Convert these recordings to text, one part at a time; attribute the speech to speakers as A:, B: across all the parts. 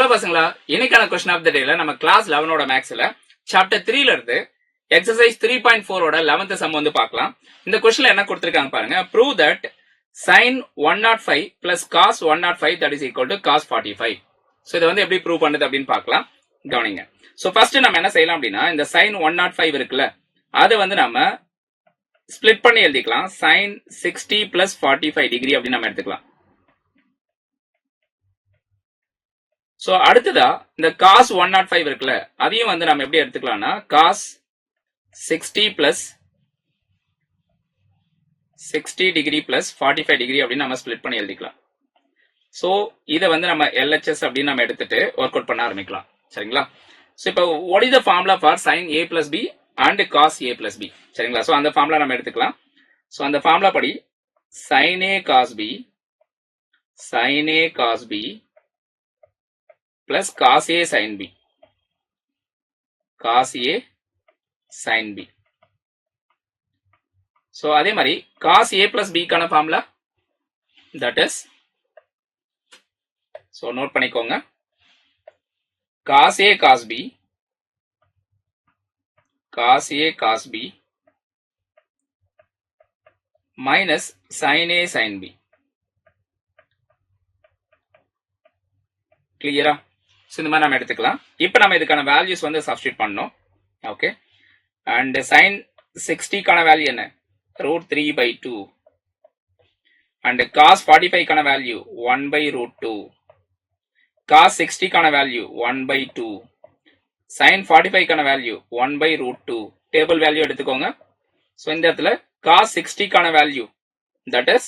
A: Hello பசங்களா, இன்னைக்கான question of the டேல நம்ம கிளாஸ் 11ஓட மேக்ஸ்ல சாப்டர் 3ல இருந்து எக்ஸசைஸ் 3.4ஓட 11th சம் வந்து பார்க்கலாம். இந்த கொஸ்டின்ல என்ன கொடுத்திருக்காங்க பாருங்க. Prove that sin 105 plus cos 105 that is equal to cos 45. So இத வந்து எப்படி ப்ரூவ் பண்ணுது அப்படின்னு பார்க்கலாம். கவனிங்க. சோ ஃபர்ஸ்ட் நம்ம என்ன செய்யலாம் அப்படின்னா, இந்த sin 105 இருக்குல்ல, அது வந்து நம்ம ஸ்ப்ளிட் பண்ணி எழுதிக்கலாம். sin 60 plus 45 டிகிரி அப்படின்னு நம்ம எடுத்துக்கலாம். சோ அடுத்ததா இந்த cos 105 இருக்குல்ல, அதையும் வந்து நம்ம எப்படி எடுத்துக்கலாம்னா cos 60 plus 60 degree plus 45 degree அப்படின்னு நம்ம ஸ்ப்ளிட் பண்ணி எழுதிக்கலாம். சோ இத வந்து நம்ம LHS அப்படின்னு நம்ம எடுத்துட்டு ஒர்க் அவுட் பண்ண ஆரம்பிக்கலாம். சரிங்களா? சோ இப்போ what is the formula for sin a plus b and cos a plus b? சரிங்களா? சோ அந்த ஃபார்முலா நம்ம எடுத்துக்கலாம். சோ அந்த ஃபார்முலா படி sin a cos b plus cos a sin b, cos a sin b. So அதே மாதிரி cos a plus b கான formula that is, so note பண்ணிக்கோங்க, cos a cos b minus sin a sin b. கிளியரா? So இந்த மாதிரி நம்ம எடுத்துக்கலாம். இப்போ நம்ம இதுக்கான வேல்யூஸ் வந்து சப்ஸ்டிட்யூட் பண்ணனும். ஓகே. அண்ட் sin 60 கான வேல்யூ என்ன? √3/2. அண்ட் cos 45 கான வேல்யூ 1/√2. cos 60 கான வேல்யூ 1/2. sin 45 கான வேல்யூ 1/√2. டேபிள் வேல்யூ எடுத்துக்கோங்க. சோ இந்த இடத்துல cos 60 கான வேல்யூ that is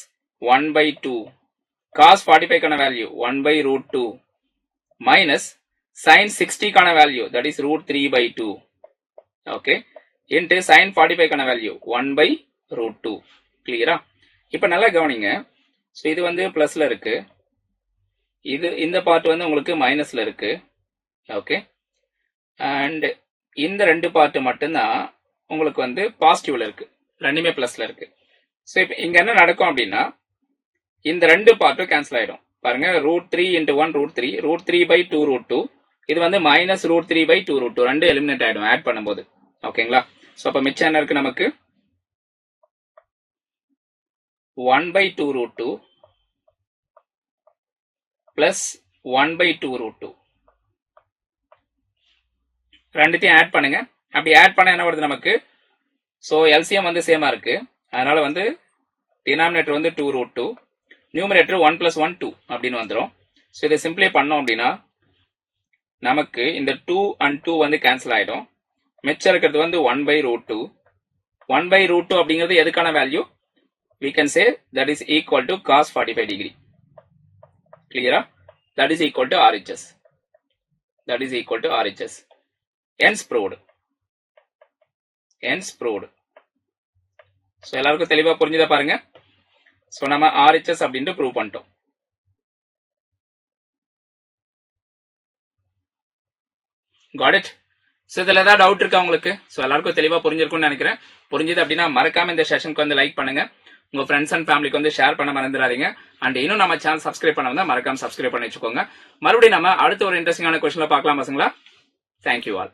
A: 1/2. cos 45 கான வேல்யூ 1/√2 minus sin 60 கான value that is √3/2. Okay. into sin 45 கான வேல்யூ 1/√2. கிளியரா? இப்போ நல்லா கவனிங்க. சோ இது வந்து பிளஸ்ல இருக்கு, இது இந்த பார்ட் வந்து உங்களுக்கு மைனஸ்ல இருக்கு. ஓகே. அண்ட் இந்த ரெண்டு பார்ட் மட்டும்தான் உங்களுக்கு வந்து பாசிட்டிவ்ல இருக்கு, ரெண்டுமே பிளஸ்ல இருக்கு. சோ இப்போ இங்க என்ன நடக்கும் அப்படின்னா, இந்த ரெண்டு பார்ட்டும் கேன்சல் ஆயிடும். பாருங்க, √3 into 1 √3, √3/2 √2, இது வந்து minus √3/2 √2, ரெண்டு எலிமினேட் ஆயிடும் ஆட் பண்ணும்போது. ஓகேங்களா? சோ அப்ப மிச்சம் என்ன இருக்கு நமக்கு? 1/2 √2 plus 1/2 √2. ரெண்டுத்தையும் ஆட் பண்ணுங்க. அப்படி ஆட் பண்ண என்ன வருது நமக்கு? சோ எல்சிஎம் வந்து சேமா இருக்கு, அதனால வந்து டினாமினேட்டர் வந்து 2 √2, நியூமரேட்டர் 1 plus 1 2 அப்படின்னு வந்துடும். ஸோ இதை சிம்பிளை பண்ணோம் அப்படின்னா நமக்கு இந்த 2 and 2 வந்து கேன்சல் ஆயிடும். மிச்சம் இருக்கிறது வந்து 1/√2. 1/√2 அப்படிங்கிறது எதுக்கான value? we can say that is equal to cos 45 degree. கிளியரா? that is equal to RHS. that is equal to RHS. hence proved. So எல்லாருக்கும் தெளிவா புரிஞ்சுதா பாருங்க. சோ நம்ம RHS அப்படினு ப்ரூவ் பண்ணிட்டோம். got it? சோ இதுல ஏதாவது டவுட் இருக்கா உங்களுக்கு? சோ எல்லாருக்கும் தெளிவா புரிஞ்சிருக்கும்னு நினைக்கிறேன். புரிஞ்சது அப்படின்னா மறக்காம இந்த செஷனுக்கு வந்து லைக் பண்ணுங்க, உங்க ஃப்ரெண்ட்ஸ் அண்ட் ஃபேமிலிக்கு வந்து ஷேர் பண்ண மறந்துடாதீங்க. அண்ட் இன்னும் நம்ம சேனல் சப்ஸ்கிரைப் பண்ண வந்தா மறக்காம சப்ஸ்கிரைப் பண்ணி வச்சுக்கோங்க. மறுபடியும் நம்ம அடுத்த ஒரு இன்ட்ரெஸ்டிங்கான கொஸ்டின்ல பார்க்கலாம் பசங்களா. Thank you all.